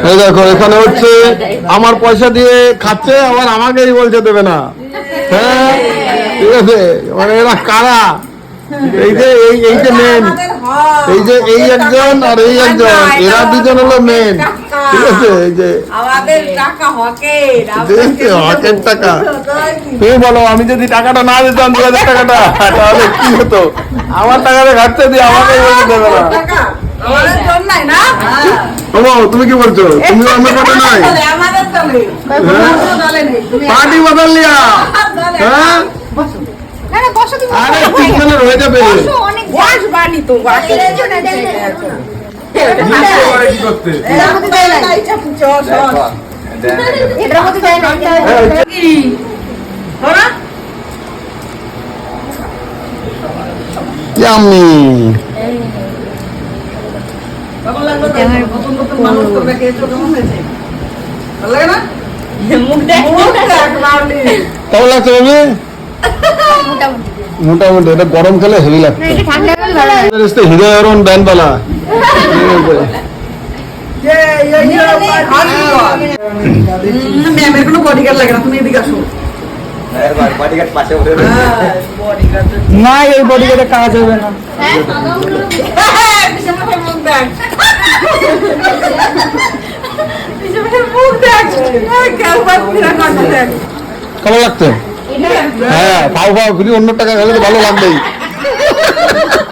এই দেখো এখানে হচ্ছে আমার পয়সা দিয়ে খাচ্ছে, আবার আমাকেই বলছে দেবে না। হ্যাঁ ঠিক আছে, মানে এরা কারা? এই যে মেন, এই একজন আর এই একজন, এরা দুজন হলো মেন। ঠিক আছে, এই যে হকের টাকা। তুমি বলো, আমি যদি টাকাটা না দিতাম 2000 টাকাটা, তাহলে কি হতো? আমার টাকাটা ঘাটতে দিয়ে আমাকে বলতে দেবে না। তুমি কি বলছো? তুমি আমার কথা নাই, পার্টি বদল লিয়া। হ্যাঁ আরে ঠিকখানে রয়ে যাবে। কেমন লাগছে বাবু? মোটামুটি। এটা গরম খেলে হেভি লাগছে। হৃদয়রণ ব্যান্ডবালা না, এই বডিগার্ডে কাজ হবে না। কেমন লাগছে? হ্যাঁ, ফাও ফাও অন্য টাকা খেলে তো ভালো লাগবেই।